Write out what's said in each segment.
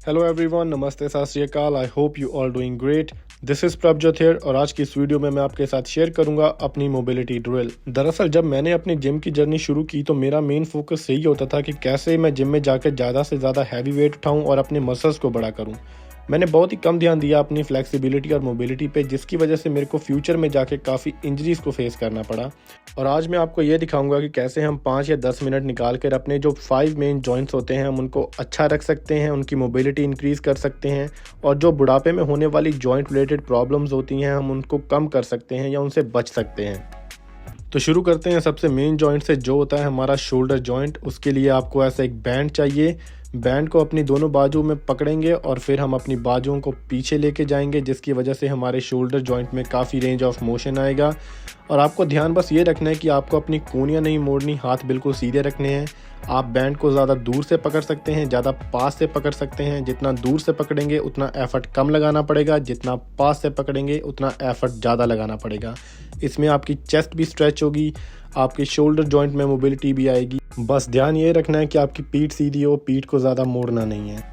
Hello everyone, नमस्ते, सत श्री अकाल। I hope you all doing great. This is Prabhjot here और आज की इस वीडियो में मैं आपके साथ शेयर करूंगा अपनी मोबिलिटी ड्रिल। दरअसल जब मैंने अपनी जिम की जर्नी शुरू की तो मेरा मेन फोकस यही होता था कि कैसे मैं जिम में जाकर ज़्यादा से ज़्यादा हैवी वेट उठाऊं और अपने मसल्स को बड़ा करूं। मैंने बहुत ही कम ध्यान दिया अपनी फ्लेक्सिबिलिटी और मोबिलिटी पे, जिसकी वजह से मेरे को फ्यूचर में जाके काफ़ी इंजरीज़ को फेस करना पड़ा। और आज मैं आपको ये दिखाऊंगा कि कैसे हम 5 या 10 मिनट निकाल कर अपने जो 5 मेन जॉइंट्स होते हैं हम उनको अच्छा रख सकते हैं, उनकी मोबिलिटी इंक्रीज़ कर सकते हैं और जो बुढ़ापे में होने वाली जॉइंट रिलेटेड प्रॉब्लम्स होती हैं हम उनको कम कर सकते हैं या उनसे बच सकते हैं। तो शुरू करते हैं सबसे मेन जॉइंट से, जो होता है हमारा शोल्डर जॉइंट। उसके लिए आपको ऐसा एक बैंड चाहिए। बैंड को अपनी दोनों बाजू में पकड़ेंगे और फिर हम अपनी बाजुओं को पीछे लेके जाएंगे, जिसकी वजह से हमारे शोल्डर जॉइंट में काफ़ी रेंज ऑफ मोशन आएगा। और आपको ध्यान बस ये रखना है कि आपको अपनी कूनियाँ नहीं मोड़नी, हाथ बिल्कुल सीधे रखने हैं। आप बैंड को ज़्यादा दूर से पकड़ सकते हैं, ज़्यादा पास से पकड़ सकते हैं। जितना दूर से पकड़ेंगे उतना एफर्ट कम लगाना पड़ेगा, जितना पास से पकड़ेंगे उतना एफर्ट ज़्यादा लगाना पड़ेगा। इसमें आपकी चेस्ट भी स्ट्रेच होगी, आपके शोल्डर जॉइंट में मोबिलिटी भी आएगी। बस ध्यान ये रखना है कि आपकी पीठ सीधी हो, पीठ को ज़्यादा मोड़ना नहीं है।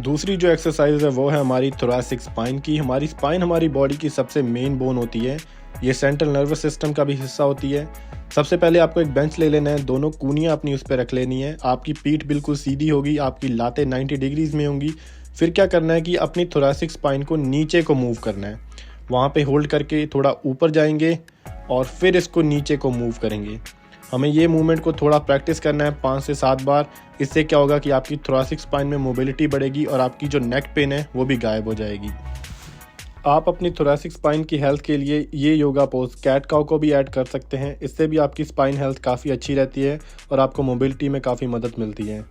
दूसरी जो एक्सरसाइज है वो है हमारी थोरैसिक स्पाइन की। हमारी स्पाइन हमारी बॉडी की सबसे मेन बोन होती है, ये सेंट्रल नर्वस सिस्टम का भी हिस्सा होती है। सबसे पहले आपको एक बेंच ले लेना है, दोनों कूनियाँ अपनी उस पर रख लेनी है। आपकी पीठ बिल्कुल सीधी होगी, आपकी लातें 90 डिग्रीज में होंगी। फिर क्या करना है कि अपनी थोरैसिक स्पाइन को नीचे को मूव करना है। वहाँ पे होल्ड करके थोड़ा ऊपर जाएंगे और फिर इसको नीचे को मूव करेंगे। हमें ये मूवमेंट को थोड़ा प्रैक्टिस करना है 5 से 7 बार। इससे क्या होगा कि आपकी थोरैसिक स्पाइन में मोबिलिटी बढ़ेगी और आपकी जो नेक पेन है वो भी गायब हो जाएगी। आप अपनी थोरैसिक स्पाइन की हेल्थ के लिए ये योगा पोज कैट काउ को भी ऐड कर सकते हैं। इससे भी आपकी स्पाइन हेल्थ काफ़ी अच्छी रहती है और आपको मोबिलिटी में काफ़ी मदद मिलती है।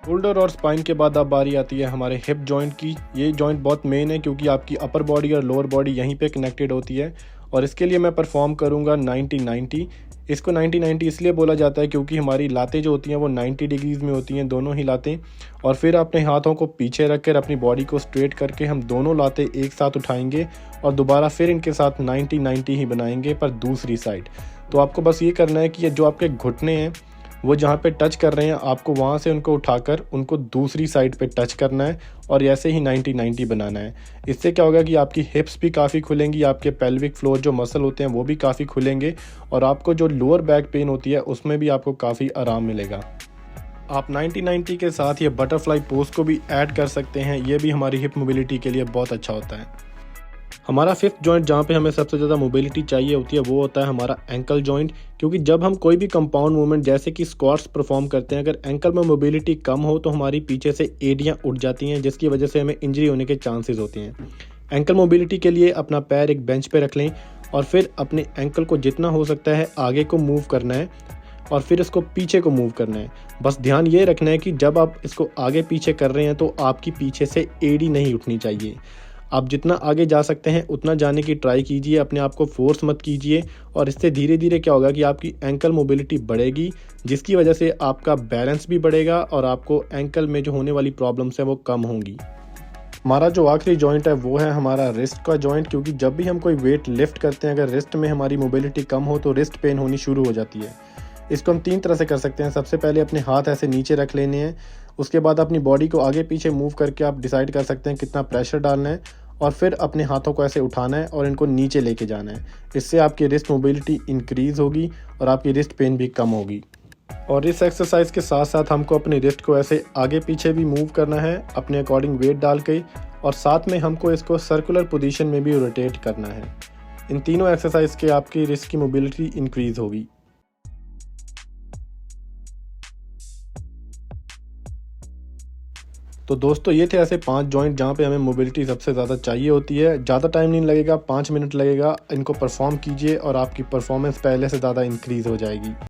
शोल्डर और स्पाइन के बाद अब बारी आती है हमारे हिप जॉइंट की। ये जॉइंट बहुत मेन है क्योंकि आपकी अपर बॉडी और लोअर बॉडी यहीं पे कनेक्टेड होती है और इसके लिए मैं परफॉर्म करूँगा 90-90। इसको 90-90 इसलिए बोला जाता है क्योंकि हमारी लातें जो होती हैं वो 90 डिग्रीज में होती हैं, दोनों ही लातें। और फिर अपने हाथों को पीछे रख कर अपनी बॉडी को स्ट्रेट करके हम दोनों लातें एक साथ उठाएंगे और दोबारा फिर इनके साथ 90-90 ही बनाएंगे पर दूसरी साइड। तो आपको बस ये करना है कि ये जो आपके घुटने हैं वो जहाँ पे टच कर रहे हैं आपको वहाँ से उनको उठाकर उनको दूसरी साइड पे टच करना है और ऐसे ही 90-90 बनाना है। इससे क्या होगा कि आपकी हिप्स भी काफ़ी खुलेंगी, आपके पेल्विक फ्लोर जो मसल होते हैं वो भी काफ़ी खुलेंगे और आपको जो लोअर बैक पेन होती है उसमें भी आपको काफ़ी आराम मिलेगा। आप 90-90 के साथ ये बटरफ्लाई पोज को भी ऐड कर सकते हैं, ये भी हमारी हिप मोबिलिटी के लिए बहुत अच्छा होता है। हमारा फिफ्थ जॉइंट जहाँ पे हमें सबसे ज़्यादा मोबिलिटी चाहिए होती है वो होता है हमारा एंकल जॉइंट। क्योंकि जब हम कोई भी कंपाउंड मूवमेंट जैसे कि स्क्वाट्स परफॉर्म करते हैं, अगर एंकल में मोबिलिटी कम हो तो हमारी पीछे से एड़ियाँ उठ जाती हैं, जिसकी वजह से हमें इंजरी होने के चांसेस होते हैं। एंकल मोबिलिटी के लिए अपना पैर एक बेंच पे रख लें और फिर अपने एंकल को जितना हो सकता है आगे को मूव करना है और फिर इसको पीछे को मूव करना है। बस ध्यान ये रखना है कि जब आप इसको आगे पीछे कर रहे हैं तो आपकी पीछे से एड़ी नहीं उठनी चाहिए। आप जितना आगे जा सकते हैं उतना जाने की ट्राई कीजिए, अपने आप को फोर्स मत कीजिए और इससे धीरे धीरे क्या होगा कि आपकी एंकल मोबिलिटी बढ़ेगी, जिसकी वजह से आपका बैलेंस भी बढ़ेगा और आपको एंकल में जो होने वाली प्रॉब्लम्स हैं वो कम होंगी। हमारा जो आखिरी जॉइंट है वो है हमारा रिस्ट का जॉइंट। क्योंकि जब भी हम कोई वेट लिफ्ट करते हैं अगर रिस्ट में हमारी मोबिलिटी कम हो तो रिस्ट पेन होनी शुरू हो जाती है। इसको हम 3 तरह से कर सकते हैं। सबसे पहले अपने हाथ ऐसे नीचे रख लेने हैं, उसके बाद अपनी बॉडी को आगे पीछे मूव करके आप डिसाइड कर सकते हैं कितना प्रेशर डालना है और फिर अपने हाथों को ऐसे उठाना है और इनको नीचे लेके जाना है। इससे आपकी रिस्ट मोबिलिटी इंक्रीज़ होगी और आपकी रिस्ट पेन भी कम होगी। और इस एक्सरसाइज के साथ साथ हमको अपनी रिस्ट को ऐसे आगे पीछे भी मूव करना है अपने अकॉर्डिंग वेट डाल के, और साथ में हमको इसको सर्कुलर पोजीशन में भी रोटेट करना है। इन तीनों एक्सरसाइज के आपकी रिस्ट की मोबिलिटी इंक्रीज़ होगी। तो दोस्तों ये थे ऐसे 5 जॉइंट जहाँ पे हमें मोबिलिटी सबसे ज़्यादा चाहिए होती है। ज़्यादा टाइम नहीं लगेगा, 5 मिनट लगेगा। इनको परफॉर्म कीजिए और आपकी परफॉर्मेंस पहले से ज़्यादा इंक्रीज़ हो जाएगी।